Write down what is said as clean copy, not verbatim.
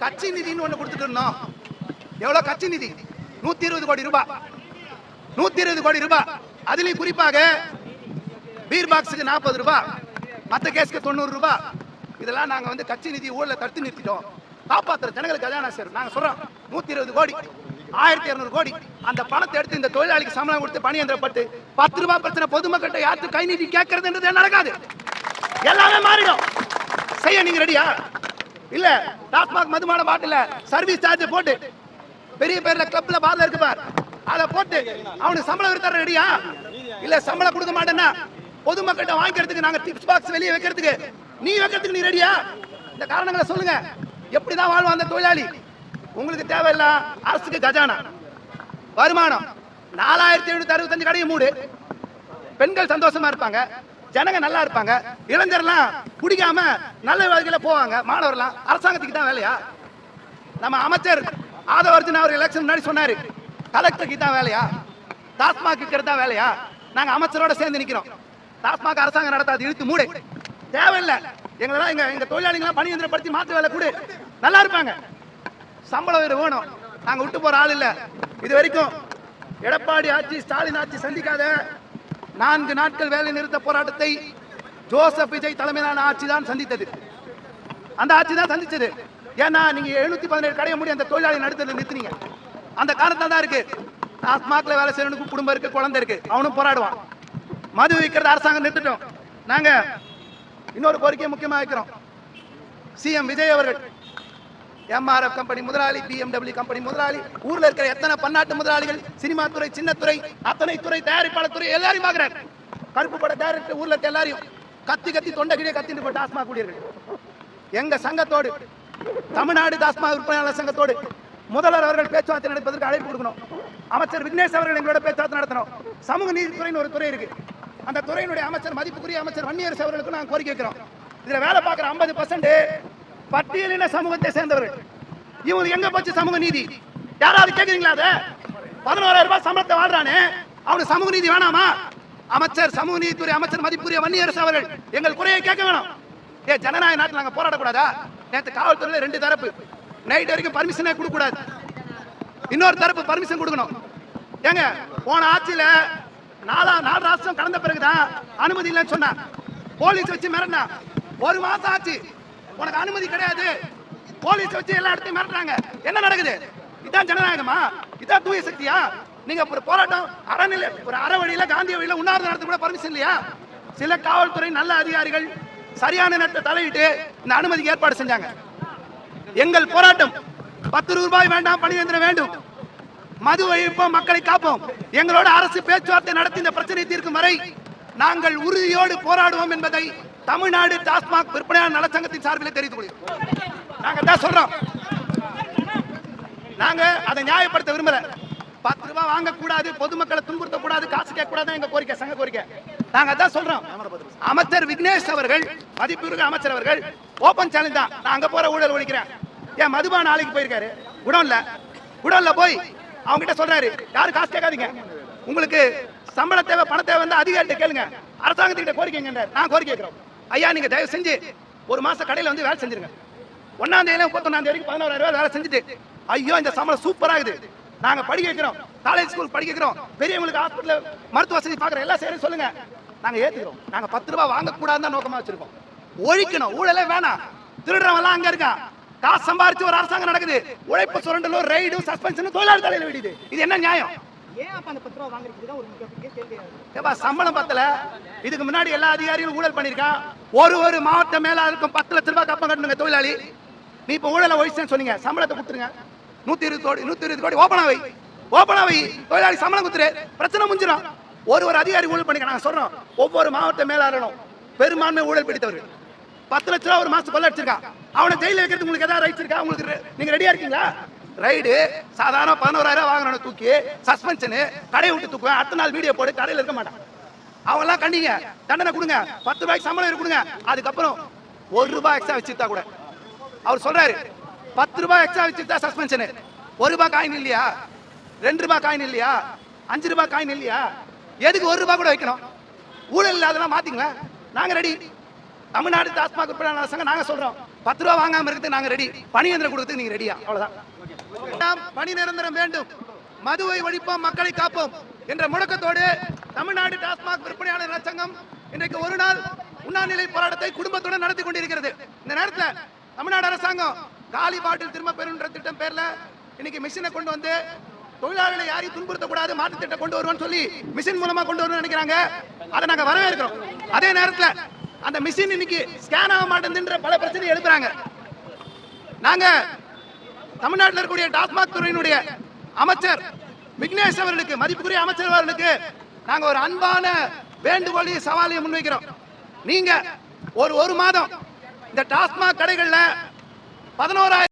கட்சி நிதின்னு ஒண்ணு கொடுத்துட்டு இருந்தோம். எவ்வளவு கட்சி நிதி? 120 கோடி ரூபாய். 120 கோடி ரூபாய். அதுலயும் குறிப்பாக பீர் பாக்ஸுக்கு 40 ரூபாய், மத்த கேஸ்க்கு 90 ரூபாய். இதெல்லாம் நாங்க வந்து கட்சி நிதி ஊழலை தடுத்து நிறுத்திட்டோம். காப்பாத்துற ஜனங்களுக்கு கஜானா சார் நாங்க சொல்றோம். 120 கோடி, 1200 கோடி அந்த பணத்தை எடுத்து இந்த தொழிலாளிக்கு சம்பளம் கொடுத்து பணி எந்திரப்பட்டு 10 ரூபாய் பிரச்சனை பொதுமக்கிட்ட யாருக்கு கை நீதி கேட்கறதுன்றது நடக்காது. எல்லாமே மாறிடும். செய்ய நீங்க ரெடியா? இல்ல டாஸ்மாக் மதுமான பாட்டில சர்வீஸ் சார்ஜ் போட்டு பெரிய பேர்ல கிளப்ல பார்ல இருக்கு பார், அதை போட்டு அவனுக்கு சம்பளம் விருத்தர ரெடியா? இல்ல சம்பளம் கொடுக்க மாட்டேன்னா பொதுமக்கிட்ட வாங்கிக்கிறதுக்கு நாங்க டிப்ஸ் பாக்ஸ் வெளியே வைக்கிறதுக்கு நீ வைக்கிறதுக்கு நீ ரெடியா? இந்த காரணங்களை சொல்லுங்க. எப்படிதான் வாழ்வான் அந்த தொழிலாளி? உங்களுக்கு தேவையில்ல அரசுக்கு கஜானா வருமானம் 4765 கடையை மூடு. பெண்கள் சந்தோஷமா இருப்பாங்க, ஜனங்க நல்லா இருப்பாங்க, இளைஞர்லாம் குடிக்காம நல்ல வகையில போவாங்க, மாணவர்லாம். அரசாங்கத்துக்கு தான் வேலையா? நம்ம அமைச்சர் ஆதவ அர்ஜுன் அவர் எலெக்ஷன் முன்னாடி சொன்னாரு, கலெக்டருக்கு தான் வேலையா? டாஸ்மாக் தான் வேலையா? நாங்க அமைச்சரோட சேர்ந்து நிக்கிறோம். டாஸ்மாக் அரசாங்கம் நடத்தாது, இழுத்து மூடு. தேவையில்லை. எங்க தொழிலாளிகளாம் பணி எந்திரப்படுத்தி மாற்று வேலை கூட நல்லா இருப்பாங்க. சம்பளம் வேணும். நாங்க விட்டு போற ஆள் இல்ல. இது வரைக்கும் எடப்பாடி ஆட்சி, ஸ்டாலின் ஆட்சி சந்திக்காத 4 நாட்கள் வேலை நிறுத்த போராட்டத்தை ஜோசப் விஜய் தலைமையிலான ஆட்சி தான் சந்தித்தது. அந்த ஆட்சி தான் சந்திச்சது. ஏன்னா நீங்க 717 கடையை மூடி அந்த தொழிலாளி நடத்தல நிறுத்தினீங்க. அந்த காரணத்தால் தான் இருக்கு. டாஸ்மாக்ல வேலை செய்யறவனுக்கு குடும்பம் இருக்கு, குழந்தை இருக்கு, அவனும் போராடுவான். மது விற்கிறது அரசாங்கம் நிறுத்திட்டோம். நாங்க இன்னொரு கோரிக்கையை முக்கியமா வைக்கிறோம். சிஎம் விஜய் அவர்கள் எம்ஆர்எஃப் கம்பெனி முதலாளி, BMW கம்பெனி முதலாளி, ஊர்ல இருக்கிற எத்தனை பன்னாட்டு முதலாளிகள், சினிமா துறை, சின்னத்துறை, அத்தனை துறை, தயாரிப்பாளர் துறை எல்லாரையும் பார்க்கிறார். கருப்பு பட டைரக்டர் ஊர்ல இருக்க எல்லாரையும் கத்தி தொண்டை கிட்டே கத்திட்டு போய் டாஸ்மாக் ஊழியர்கள் எங்க சங்கத்தோடு, தமிழ்நாடு டாஸ்மாக் விற்பனையாளர் சங்கத்தோடு முதல்வர் அவர்கள் பேச்சுவார்த்தை நடப்பதற்கு அழைப்பு கொடுக்கணும். அமைச்சர் விக்னேஷ் அவர்கள் எங்களோட பேச்சுவார்த்தை நடத்தணும். சமூக நீதித்துறைன்னு ஒரு துறை இருக்கு. அந்த துறையினுடைய அமைச்சர், மதிப்புக்குரிய அமைச்சர் வன்னியரசு அவர்களுக்கு நாங்கள் கோரிக்கை வைக்கிறோம். இதுல வேலை பார்க்கிற 50% பட்டியலின சமூகத்தை சேர்ந்தவர்கள். இவங்க எங்க போச்சு சமூக நீதி? யாராவது கேட்குறீங்களா? அதை 11,000 ரூபாய் சம்பளத்தை வாழ்றானே, அவனுக்கு சமூக நீதி வேணாமா? அமைச்சர், சமூக நீதித்துறை அமைச்சர் மதிப்புரிய வன்னியரசு அவர்கள் எங்கள் குறையை கேட்க வேணும். ஜனநாயக நாட்டில் நாங்கள் போராடக்கூடாதா? நேற்று காவல்துறையில 2 தரப்பு நைட் வரைக்கும் பர்மிஷனே கொடுக்க கூடாது, இன்னொரு தரப்பு பர்மிஷன் கொடுக்கணும். ஏங்க போன ஆட்சியில 4 ராஷ்டிரம் கடந்த பிறகுதான் அனுமதி இல்லைன்னு சொன்னா, போலீஸ் வச்சு மிரட்டினா. 1 மாசம் ஆச்சு, உனக்கு அனுமதி கிடையாது, போலீஸ் வச்சு எல்லா இடத்தையும் மிரட்டுறாங்க. என்ன நடக்குது? இதான் ஜனநாயகமா? இதான் தூய சக்தியா? நீங்க ஒரு போராட்டம் அறநிலை, ஒரு அற வழியில, காந்திய வழியில உண்ணாவிரதம் நடத்த கூட பர்மிஷன் இல்லையா? சில காவல்துறை நல்ல அதிகாரிகள் சரியான நேரத்தை தலையிட்டு இந்த அனுமதிக்கு ஏற்பாடு செஞ்சாங்க. எங்கள் போராட்டம் 10 ரூபாய் வேண்டாம், பணி இயந்திரம் வேண்டும், மது ஒழிப்போம், மக்களை காப்போம். எங்களோட அரசு பேச்சுவார்த்தை நடத்தி இந்த பிரச்சனை தீர்க்கும் வரை நாங்கள் உறுதியோடு போராடுவோம் என்பதை தமிழ்நாடு டாஸ்மாக் விற்பனையாளர் நலச்சங்கத்தின் சார்பில் தெரிவித்துக் கொள்கிறோம். நாங்க தான் சொல்றோம். நாங்க அதை நியாயப்படுத்த விரும்பல. 10 ரூபாய் வாங்கக்கூடாது, பொதுமக்களை துன்புறுத்தக்கூடாது, காசு கேட்கக்கூடாது எங்க கோரிக்கை, சங்க கோரிக்கை. நாங்க தான் சொல்றோம். அமைச்சர் விக்னேஷ் அவர்கள், மதிப்புமிகு அமைச்சர் அவர்கள் ஓபன் சேலஞ்ச் தான், நான் அங்க போற ஊழல் ஒழிக்கிறேன். ஏன் மதுபான ஆலைக்கு போயிருக்காரு, குடோன்ல போய் அவங்க கிட்ட சொல்றாரு, யாரும் காசு கேட்காதீங்க, உங்களுக்கு சம்பள தேவை, பண தேவை வந்து அதிகாரிட்ட கேளுங்க, அரசாங்கத்துக்கிட்ட கோரிக்கைங்க. நான் கோரிக்கை கேட்கிறோம், ஐயா நீங்க தயவு செஞ்சு 1 மாசம் கடையில வந்து வேலை செஞ்சிருங்க. 1ஆம் தேதியில 31ஆம் தேதிக்கு 11,000 ரூபாய் வேலை செஞ்சுட்டு, ஐயோ இந்த சம்பளம் சூப்பரா இருக்குது, நாங்க படிக்க வைக்கிறோம், காலேஜ் ஸ்கூல் படிக்க வைக்கிறோம், பெரியவங்களுக்கு ஹாஸ்பிட்டல் மருத்துவ வசதி பாக்குறோம், எல்லாம் சரி சொல்லுங்க, நாங்க ஏத்துக்கிறோம். நாங்க 10 ரூபாய் வாங்க கூடாதுன்னு நோக்கமா வச்சிருக்கோம். ஒழிக்கணும், ஊழலே வேணாம். திருடுறவெல்லாம் அங்க இருக்கா, காசு சம்பாரிச்சு ஒரு அரசாங்கம் நடக்குது, உழைப்பு சுரண்டலும் ரைடும் சஸ்பென்ஷனும் தொழிலாளர் தலையில விடுது. இது என்ன நியாயம்? சம்பளம் பத்தல. இதுக்கு முன்னாடி எல்லா அதிகாரிகளும் ஊழல் பண்ணிருக்கான். ஒரு மாவட்ட மேலாளருக்கும் 10 லட்சம் ரூபாய் கப்பம் கட்டணுங்க தொழிலாளி. நீ இப்ப ஊழல ஒழிச்சேன்னு சொன்னீங்க, சம்பளத்தை கொடுத்துருங்க. 120 கோடி ஓபனா வை, தொழிலாளி சம்பளம் கொடுத்துரு, பிரச்சனை முடிஞ்சிடும். ஒரு அதிகாரி ஊழல் பண்ணிக்க. நாங்க சொல்றோம், ஒவ்வொரு மாவட்ட மேலாளரும் பெரும்பான்மை ஊழல் பிடித்தவர்கள். 10 லட்சம் ரூபாய் ஒரு மாசத்துக்கு கொள்ள அடிச்சிருக்கான். அவனை ஜெயில வைக்கிறது உங்களுக்கு ஏதாவது ரைட்ஸ் இருக்கா? உங்களுக்கு நீங்க ரெடியா இருக்கீங்களா? ரைடு சாதாரண 11,000 ரூபாய் வாங்கணும், தூக்கி சஸ்பென்ஷன், கடையை விட்டு தூக்குவேன், அடுத்த நாள் வீடியோ போட்டு கடையில் இருக்க மாட்டான். அவங்க எல்லாம் கண்டிங்க, தண்டனை கொடுங்க, 10 ரூபாய்க்கு சம்பளம் கொடுங்க. அதுக்கப்புறம் 1 ரூபாய் எக்ஸ்ட்ரா வச்சுட்டா கூட அவர் சொல்றாரு, 10 ரூபாய் எக்ஸ்ட்ரா வச்சுட்டா சஸ்பென்ஷன், 1 ரூபாய் காயின் இல்லையா, 2 ரூபாய் காயின் இல்லையா, 5 ரூபாய் காயின் இல்லையா, எதுக்கு 1 ரூபாய் கூட வைக்கணும்? ஊழல் இல்லாதெல்லாம் மாத்தீங்களா? நாங்க ரெடி. தமிழ்நாடு டாஸ்மாக் விற்பனையாளர் சங்கம் நாங்க சொல்றோம், 10 ரூபா வாங்காம இருக்கிறது நாங்க ரெடி, பணி நிரந்தரம் கொடுத்து நீங்க ரெடியா? அவ்வளவுதான். பணி நிரந்தரம் வேண்டும், மதுவை ஒழிப்போம், மக்களை காப்போம் என்ற முழக்கத்தோடு தமிழ்நாடு டாஸ்மாக் விற்பனையாளர் சங்கம் இன்றைக்கு ஒரு நாள் உண்ணாநிலை போராட்டத்தை குடும்பத்துடன் நடத்தி கொண்டிருக்கிறது. இந்த நேரத்தில் தமிழ்நாடு அரசாங்கம் காலி பாட்டில் திரும்ப பெறுகின்ற திட்டம் பேர்ல இன்னைக்கு மிஷினை கொண்டு வந்து தொழிலாளர்களை யாரையும் துன்புறுத்தக்கூடாது, மாற்று திட்டம் கொண்டு வருவோம்னு சொல்லி மிஷின் மூலமா கொண்டு வரணும்னு நினைக்கிறாங்க. அதை நாங்க வரவேற்கிறோம். அதே நேரத்தில் அந்த மிஷின் இன்னைக்கு ஸ்கேன் ஆக மாட்டேங்குதுன்ற பல பிரச்சனை எழுப்புறாங்க. நாங்க தமிழ்நாட்டில் இருக்கக்கூடிய டாஸ்மாக் துறையினுடைய அமைச்சர் விக்னேஷ் அவர்களுக்கு, மதிப்புக்குரிய அமைச்சர் அவர்களுக்கு நாங்க ஒரு அன்பான வேண்டுகோளையும் சவாலையும் முன்வைக்கிறோம். நீங்க ஒரு மாதம் இந்த டாஸ்மாக் கடைகள்ல 11,000